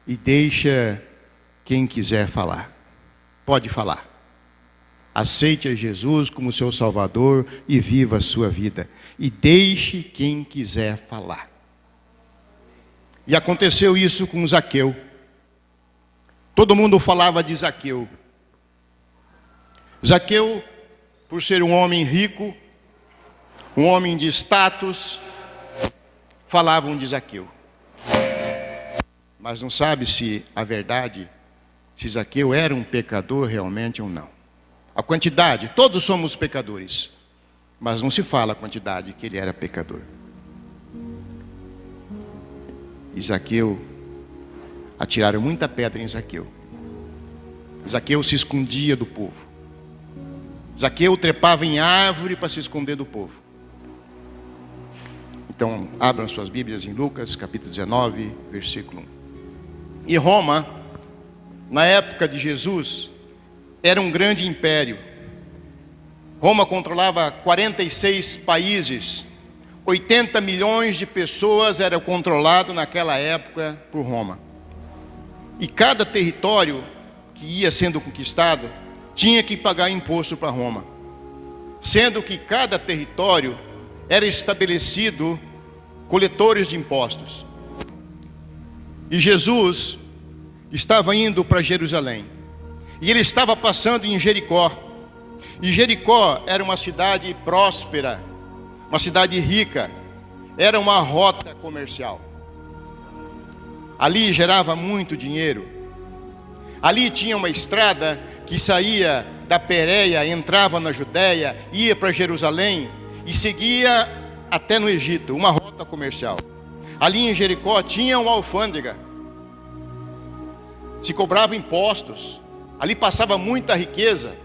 e deixa quem quiser falar. Pode falar. Aceite a Jesus como seu Salvador e viva a sua vida. E deixe quem quiser falar. E aconteceu isso com Zaqueu. Todo mundo falava de Zaqueu. Zaqueu, por ser um homem rico, um homem de status, falavam de Zaqueu. Mas não sabe se a verdade, se Zaqueu era um pecador realmente ou não. A quantidade, todos somos pecadores, mas não se fala a quantidade que ele era pecador. E Zaqueu, atiraram muita pedra em Zaqueu. Zaqueu se escondia do povo. Zaqueu trepava em árvore para se esconder do povo. Então, abram suas Bíblias em Lucas, capítulo 19, versículo 1. E Roma, na época de Jesus, era um grande império. Roma controlava 46 países. 80 milhões de pessoas eram controladas naquela época por Roma. E cada território que ia sendo conquistado tinha que pagar imposto para Roma. Sendo que cada território era estabelecido coletores de impostos. E Jesus estava indo para Jerusalém. E ele estava passando em Jericó. E Jericó era uma cidade próspera, uma cidade rica. Era uma rota comercial. Ali gerava muito dinheiro. Ali tinha uma estrada que saía da Pérea, entrava na Judéia, ia para Jerusalém e seguia até no Egito, uma rota comercial. Ali em Jericó tinha uma alfândega. Se cobrava impostos. Ali passava muita riqueza.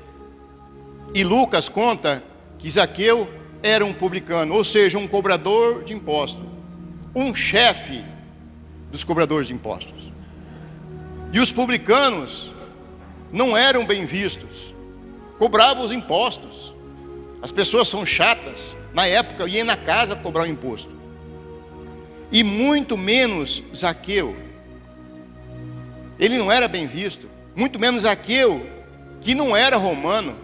E Lucas conta que Zaqueu era um publicano, ou seja, um cobrador de impostos. Um chefe dos cobradores de impostos. E os publicanos não eram bem vistos. Cobravam os impostos. As pessoas são chatas. Na época eu ia na casa cobrar o imposto. E muito menos Zaqueu. Ele não era bem visto. Muito menos Zaqueu, que não era romano.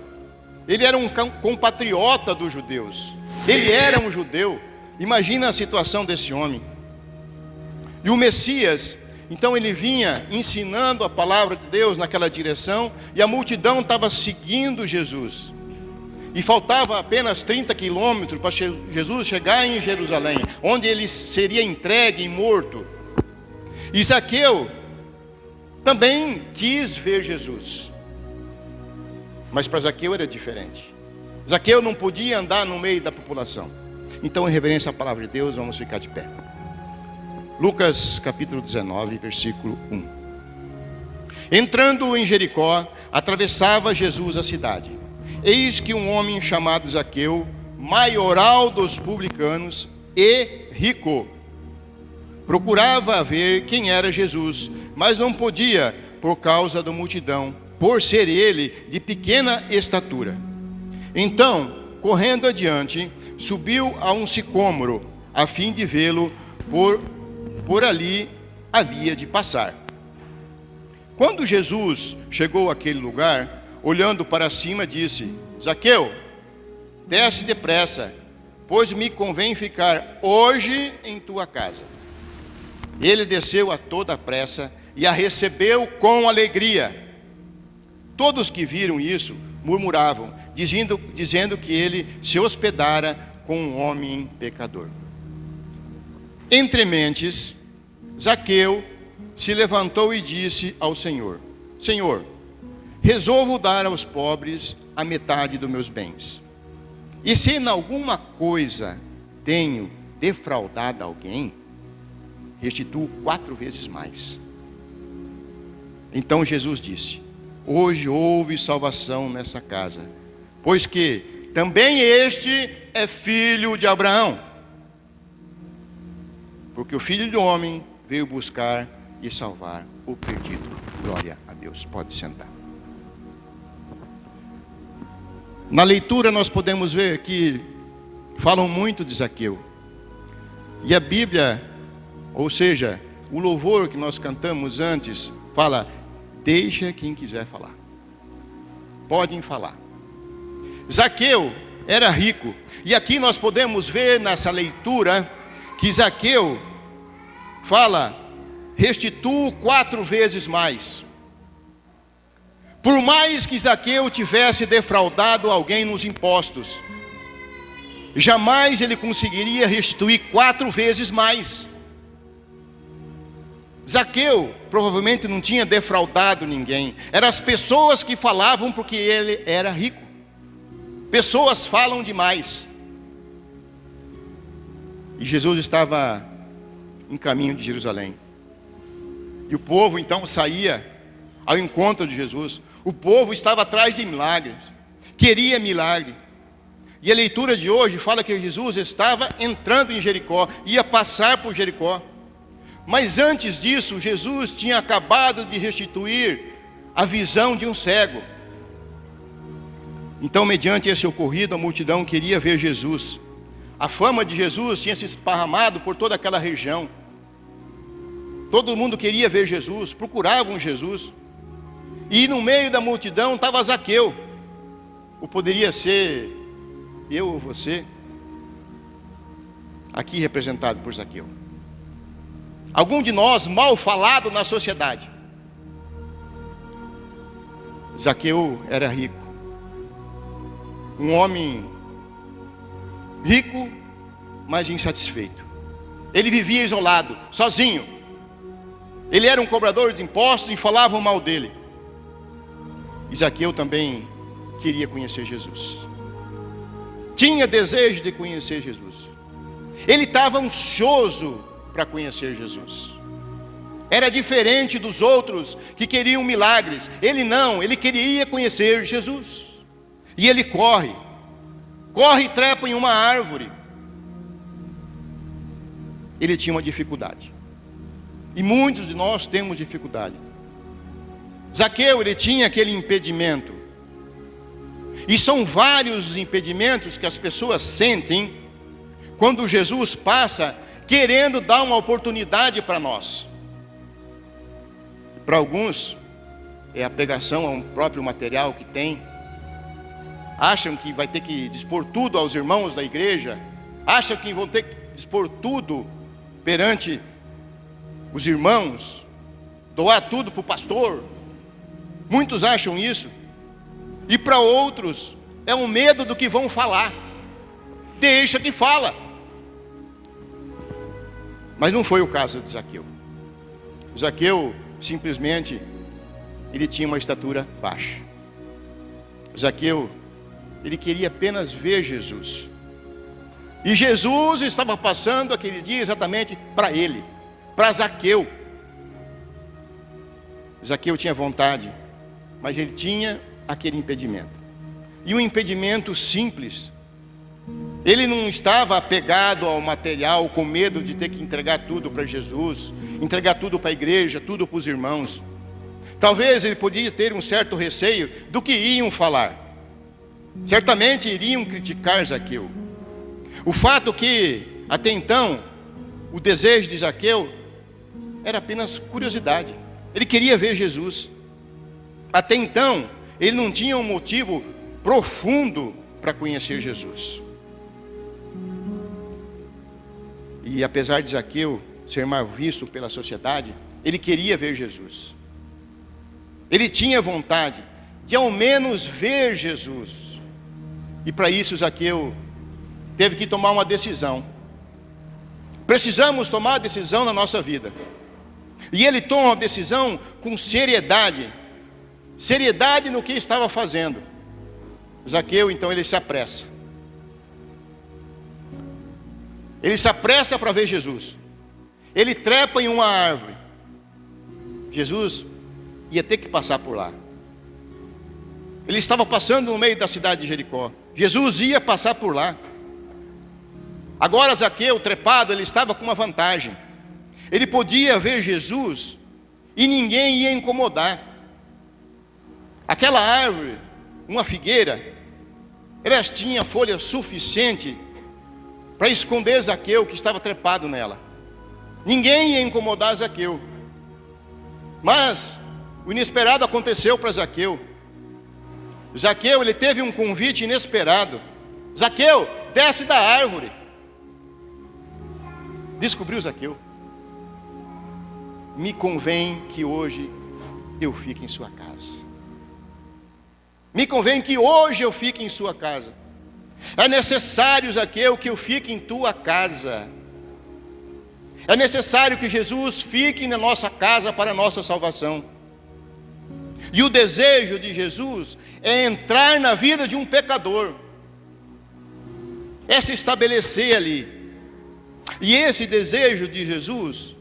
Ele era um compatriota dos judeus. Ele era um judeu. Imagina a situação desse homem. E o Messias, então ele vinha ensinando a palavra de Deus naquela direção. E a multidão estava seguindo Jesus. E faltava apenas 30 quilômetros para Jesus chegar em Jerusalém, onde ele seria entregue e morto. E Zaqueu também quis ver Jesus. Mas para Zaqueu era diferente. Zaqueu não podia andar no meio da população. Então, em reverência à palavra de Deus, vamos ficar de pé. Lucas capítulo 19, versículo 1. Entrando em Jericó, atravessava Jesus a cidade. Eis que um homem chamado Zaqueu, maioral dos publicanos e rico, procurava ver quem era Jesus, mas não podia por causa da multidão, por ser ele de pequena estatura. Então, correndo adiante, subiu a um sicômoro, a fim de vê-lo, por ali havia de passar. Quando Jesus chegou àquele lugar, olhando para cima, disse: Zaqueu, desce depressa, pois me convém ficar hoje em tua casa. Ele desceu a toda pressa e a recebeu com alegria. Todos que viram isso murmuravam, dizendo que ele se hospedara com um homem pecador. Entre mentes, Zaqueu se levantou e disse ao Senhor: Senhor, resolvo dar aos pobres a metade dos meus bens. E se em alguma coisa tenho defraudado alguém, restituo 4 vezes mais. Então Jesus disse: hoje houve salvação nessa casa, pois que também este é filho de Abraão. Porque o Filho do Homem veio buscar e salvar o perdido. Glória a Deus. Pode sentar. Na leitura nós podemos ver que falam muito de Zaqueu. E a Bíblia, ou seja, o louvor que nós cantamos antes fala: deixa quem quiser falar. Podem falar. Zaqueu era rico. E aqui nós podemos ver nessa leitura que Zaqueu fala: restituo 4 vezes mais. Por mais que Zaqueu tivesse defraudado alguém nos impostos, jamais ele conseguiria restituir 4 vezes mais. Zaqueu provavelmente não tinha defraudado ninguém. Eram as pessoas que falavam porque ele era rico. Pessoas falam demais. E Jesus estava em caminho de Jerusalém. E o povo então saía ao encontro de Jesus. O povo estava atrás de milagres. Queria milagre. E a leitura de hoje fala que Jesus estava entrando em Jericó. Ia passar por Jericó. Mas antes disso, Jesus tinha acabado de restituir a visão de um cego. Então, mediante esse ocorrido, a multidão queria ver Jesus. A fama de Jesus tinha se esparramado por toda aquela região. Todo mundo queria ver Jesus, procuravam Jesus. E no meio da multidão estava Zaqueu. Ou poderia ser eu ou você, aqui representado por Zaqueu. Algum de nós mal falado na sociedade. Zaqueu era rico. Um homem rico, mas insatisfeito. Ele vivia isolado, sozinho. Ele era um cobrador de impostos e falavam mal dele. E Zaqueu também queria conhecer Jesus. Tinha desejo de conhecer Jesus. Ele estava ansioso para conhecer Jesus. Era diferente dos outros que queriam milagres. Ele não, ele queria conhecer Jesus. E ele corre e trepa em uma árvore. Ele tinha uma dificuldade. E muitos de nós temos dificuldade. Zaqueu, ele tinha aquele impedimento. E são vários os impedimentos que as pessoas sentem quando Jesus passa querendo dar uma oportunidade para nós. Para alguns, é a apegação a um próprio material que tem. Acham que vai ter que dispor tudo aos irmãos da igreja. Acham que vão ter que dispor tudo perante os irmãos. Doar tudo para o pastor. Muitos acham isso. E para outros, é um medo do que vão falar. Deixa que fala. Mas não foi o caso de Zaqueu. Zaqueu, simplesmente, ele tinha uma estatura baixa. Zaqueu, ele queria apenas ver Jesus. E Jesus estava passando aquele dia exatamente para ele, para Zaqueu. Zaqueu tinha vontade, mas ele tinha aquele impedimento. E um impedimento simples. Ele não estava apegado ao material, com medo de ter que entregar tudo para Jesus, entregar tudo para a igreja, tudo para os irmãos. Talvez ele podia ter um certo receio do que iam falar. Certamente iriam criticar Zaqueu. O fato que, até então, o desejo de Zaqueu era apenas curiosidade. Ele queria ver Jesus. Até então, ele não tinha um motivo profundo para conhecer Jesus. E apesar de Zaqueu ser mal visto pela sociedade, ele queria ver Jesus. Ele tinha vontade de ao menos ver Jesus. E para isso Zaqueu teve que tomar uma decisão. Precisamos tomar a decisão na nossa vida. E ele toma a decisão com seriedade. Seriedade no que estava fazendo. Zaqueu, então, ele se apressa. Ele se apressa para ver Jesus. Ele trepa em uma árvore. Jesus ia ter que passar por lá. Ele estava passando no meio da cidade de Jericó. Jesus ia passar por lá. Agora Zaqueu, trepado, ele estava com uma vantagem. Ele podia ver Jesus e ninguém ia incomodar. Aquela árvore, uma figueira, ela tinha folha suficiente para esconder Zaqueu que estava trepado nela. Ninguém ia incomodar Zaqueu. Mas o inesperado aconteceu para Zaqueu. Zaqueu, ele teve um convite inesperado. Zaqueu, desce da árvore. Descobriu Zaqueu: me convém que hoje eu fique em sua casa. Me convém que hoje eu fique em sua casa. É necessário, Zaqueu, que eu fique em tua casa. É necessário que Jesus fique na nossa casa para a nossa salvação. E o desejo de Jesus é entrar na vida de um pecador, é se estabelecer ali. E esse desejo de Jesus,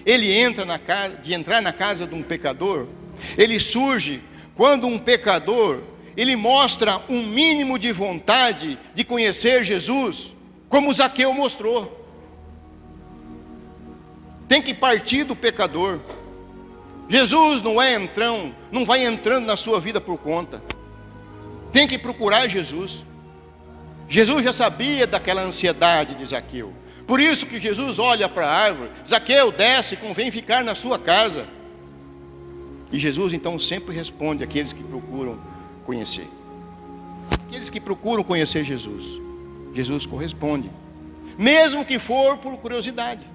ele entrar na casa de um pecador, ele surge quando um pecador, ele mostra um mínimo de vontade de conhecer Jesus, como Zaqueu mostrou. Tem que partir do pecador. Jesus não vai entrando na sua vida por conta. Tem que procurar Jesus. Jesus já sabia daquela ansiedade de Zaqueu. Por isso que Jesus olha para a árvore: Zaqueu, desce, convém ficar na sua casa. E Jesus então sempre responde àqueles que procuram conhecer. Aqueles que procuram conhecer Jesus, Jesus corresponde, mesmo que for por curiosidade.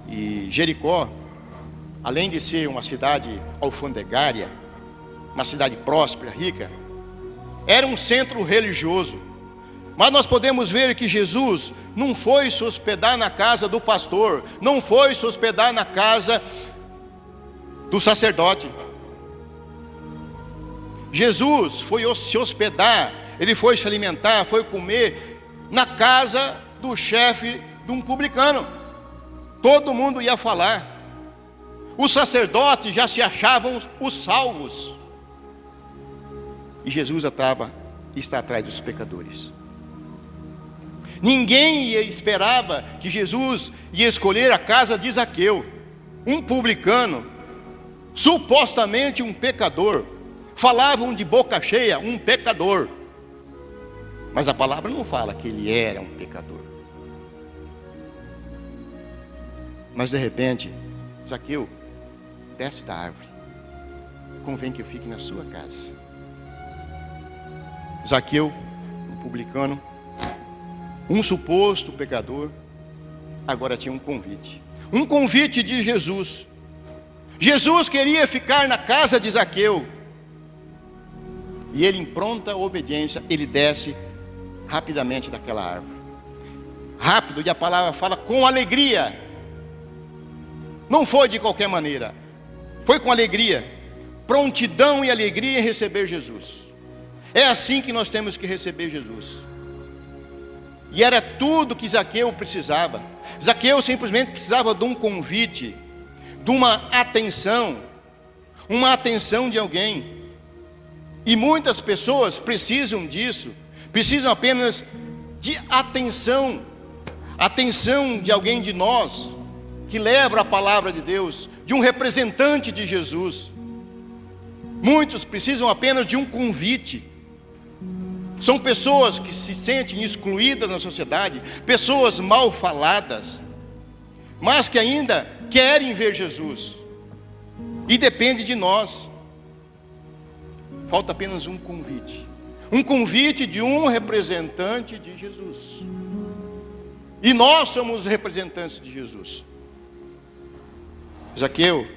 E Jericó, além de ser uma cidade alfandegária, uma cidade próspera, rica, era um centro religioso. Mas nós podemos ver que Jesus não foi se hospedar na casa do pastor, não foi se hospedar na casa do sacerdote. Jesus foi se hospedar, ele foi se alimentar, foi comer na casa do chefe de um publicano. Todo mundo ia falar. Os sacerdotes já se achavam os salvos. E Jesus está atrás dos pecadores. Ninguém esperava que Jesus ia escolher a casa de Zaqueu, um publicano, supostamente um pecador. Falavam de boca cheia, um pecador. Mas a palavra não fala que ele era um pecador. Mas de repente, Zaqueu, desce da árvore, convém que eu fique na sua casa. Zaqueu, um publicano, um suposto pecador, agora tinha um convite de Jesus. Jesus queria ficar na casa de Zaqueu, e ele, em pronta obediência, ele desce rapidamente daquela árvore. Rápido, e a palavra fala com alegria. Não foi de qualquer maneira, foi com alegria, prontidão e alegria em receber Jesus. É assim que nós temos que receber Jesus. E era tudo que Zaqueu precisava. Zaqueu simplesmente precisava de um convite, de uma atenção de alguém. E muitas pessoas precisam disso, precisam apenas de atenção de alguém de nós, que leva a palavra de Deus, de um representante de Jesus. Muitos precisam apenas de um convite. São pessoas que se sentem excluídas na sociedade, pessoas mal faladas, mas que ainda querem ver Jesus. E depende de nós. Falta apenas um convite de um representante de Jesus. E nós somos os representantes de Jesus. Zaqueu,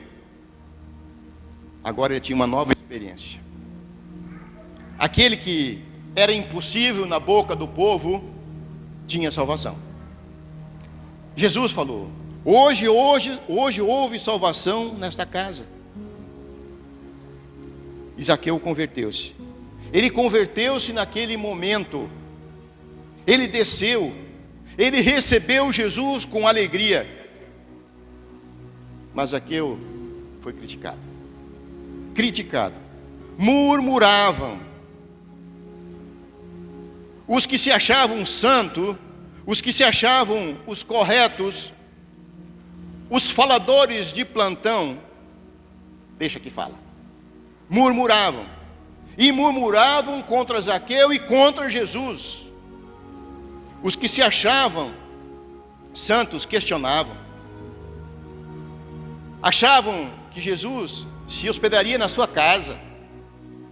agora ele tinha uma nova experiência. Aquele que era impossível na boca do povo, tinha salvação. Jesus falou: hoje houve salvação nesta casa. E Zaqueu converteu-se. Ele converteu-se naquele momento. Ele desceu, ele recebeu Jesus com alegria. Mas Zaqueu foi criticado. Murmuravam. Os que se achavam santos, os que se achavam os corretos, os faladores de plantão, deixa que fala, murmuravam. E murmuravam contra Zaqueu e contra Jesus. Os que se achavam santos questionavam. Achavam que Jesus se hospedaria na sua casa.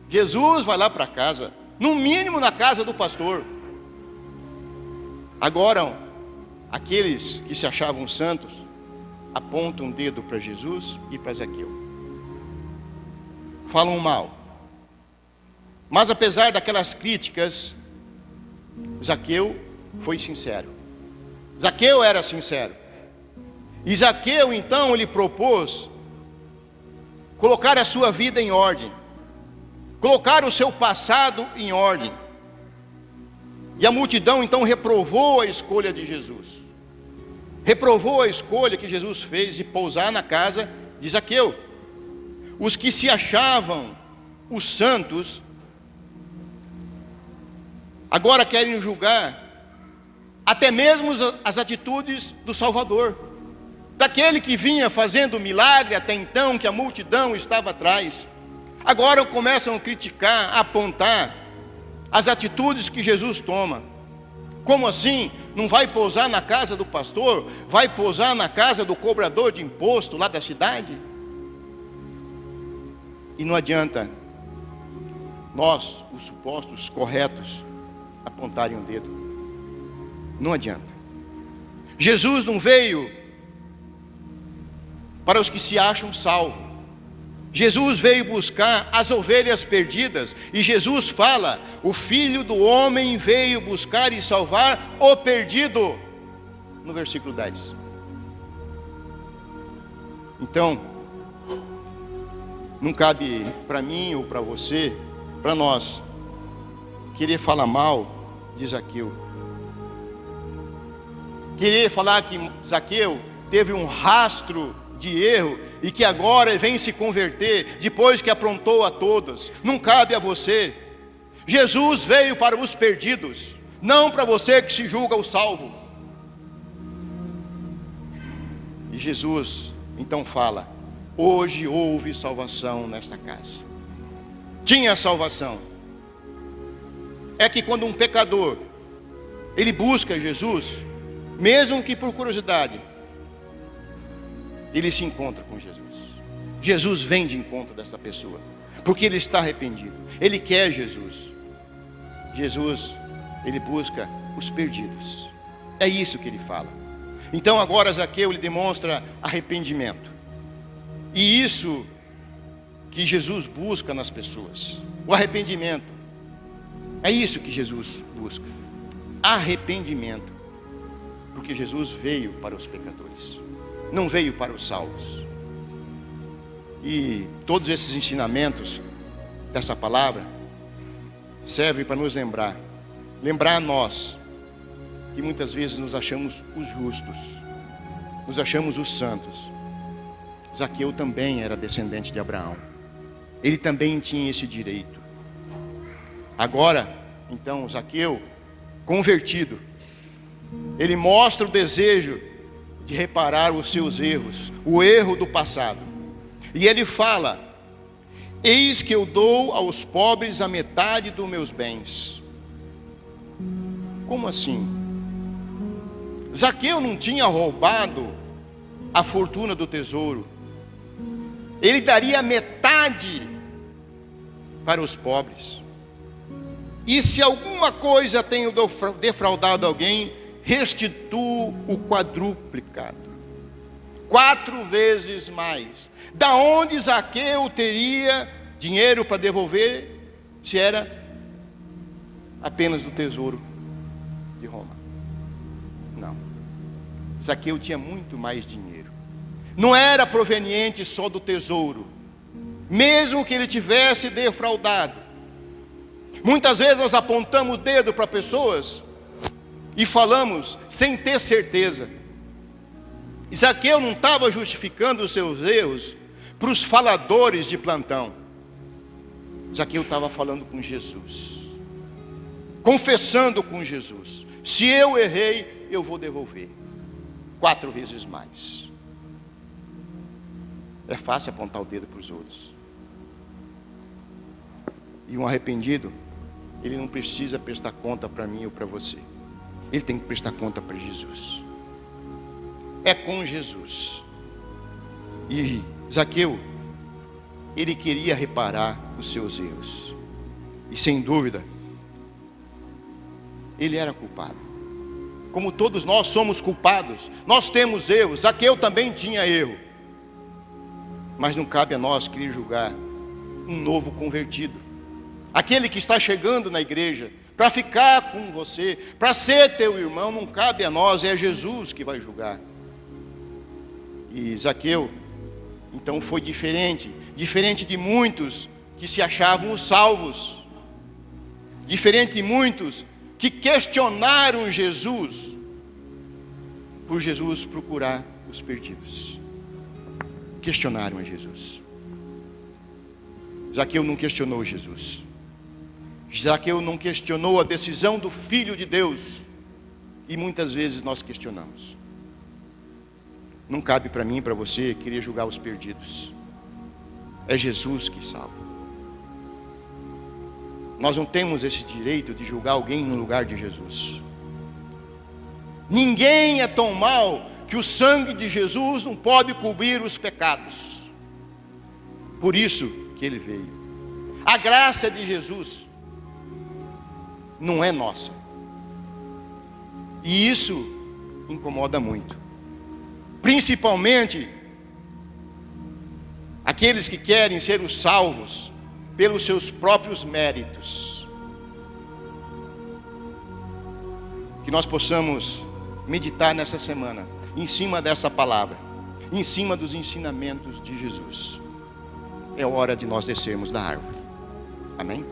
Jesus vai lá para casa, no mínimo na casa do pastor. Agora, aqueles que se achavam santos apontam um dedo para Jesus e para Zaqueu. Falam mal. Mas apesar daquelas críticas, Zaqueu foi sincero. Zaqueu era sincero. E Zaqueu então lhe propôs colocar a sua vida em ordem, colocar o seu passado em ordem. E a multidão então reprovou a escolha de Jesus, reprovou a escolha que Jesus fez de pousar na casa de Zaqueu. Os que se achavam os santos agora querem julgar até mesmo as atitudes do Salvador, daquele que vinha fazendo milagre até então, que a multidão estava atrás. Agora começam a criticar, a apontar as atitudes que Jesus toma. Como assim? Não vai pousar na casa do pastor? Vai pousar na casa do cobrador de imposto lá da cidade? E não adianta nós, os supostos corretos, apontarem um dedo. Não adianta. Jesus não veio para os que se acham salvos. Jesus veio buscar as ovelhas perdidas. E Jesus fala: o Filho do Homem veio buscar e salvar o perdido. No versículo 10. Então, não cabe para mim ou para você, para nós, querer falar mal de Zaqueu. Querer falar que Zaqueu teve um rastro de erro e que agora vem se converter depois que aprontou a todos. Não cabe a você. Jesus veio para os perdidos, não para você que se julga o salvo. E Jesus então fala: hoje houve salvação nesta casa. Tinha salvação. É que quando um pecador ele busca Jesus, mesmo que por curiosidade, ele se encontra com Jesus. Jesus vem de encontro dessa pessoa, porque ele está arrependido. Ele quer Jesus. Jesus, ele busca os perdidos. É isso que ele fala. Então agora Zaqueu lhe demonstra arrependimento. E isso que Jesus busca nas pessoas. O arrependimento. É isso que Jesus busca. Arrependimento. Porque Jesus veio para os pecadores, não veio para os salvos. E todos esses ensinamentos dessa palavra servem para nos lembrar a nós que muitas vezes nos achamos os justos, nos achamos os santos. Zaqueu também era descendente de Abraão. Ele também tinha esse direito. Agora, então, Zaqueu, convertido, ele mostra o desejo de reparar os seus erros, o erro do passado. E ele fala: eis que eu dou aos pobres a metade dos meus bens. Como assim? Zaqueu não tinha roubado a fortuna do tesouro. Ele daria metade para os pobres. E se alguma coisa tenho defraudado alguém, restituo o quadruplicado, 4 vezes mais. Da onde Zaqueu teria dinheiro para devolver, se era apenas do tesouro de Roma? Não. Zaqueu tinha muito mais dinheiro. Não era proveniente só do tesouro, mesmo que ele tivesse defraudado. Muitas vezes nós apontamos o dedo para pessoas e falamos sem ter certeza. Zaqueu não estava justificando os seus erros para os faladores de plantão. Zaqueu estava falando com Jesus, confessando com Jesus: se eu errei, eu vou devolver 4 vezes mais. É fácil apontar o dedo para os outros. E um arrependido, ele não precisa prestar conta para mim ou para você. Ele tem que prestar conta para Jesus. é com Jesus. E Zaqueu, ele queria reparar os seus erros. E sem dúvida, ele era culpado. Como todos nós somos culpados, nós temos erros. Zaqueu também tinha erro. Mas não cabe a nós querer julgar um novo convertido. Aquele que está chegando na igreja para ficar com você, para ser teu irmão, não cabe a nós, é Jesus que vai julgar. E Zaqueu, então, foi diferente de muitos que se achavam os salvos, diferente de muitos que questionaram Jesus, por Jesus procurar os perdidos. Questionaram a Jesus. Zaqueu não questionou Jesus. Zaqueu não questionou a decisão do Filho de Deus. E muitas vezes nós questionamos. Não cabe para mim e para você querer julgar os perdidos. É Jesus que salva. Nós não temos esse direito de julgar alguém no lugar de Jesus. Ninguém é tão mau que o sangue de Jesus não pode cobrir os pecados. Por isso que ele veio. A graça de Jesus não é nossa. E isso incomoda muito. Principalmente aqueles que querem ser os salvos pelos seus próprios méritos. Que nós possamos meditar nessa semana em cima dessa palavra, em cima dos ensinamentos de Jesus. É hora de nós descermos da árvore. Amém?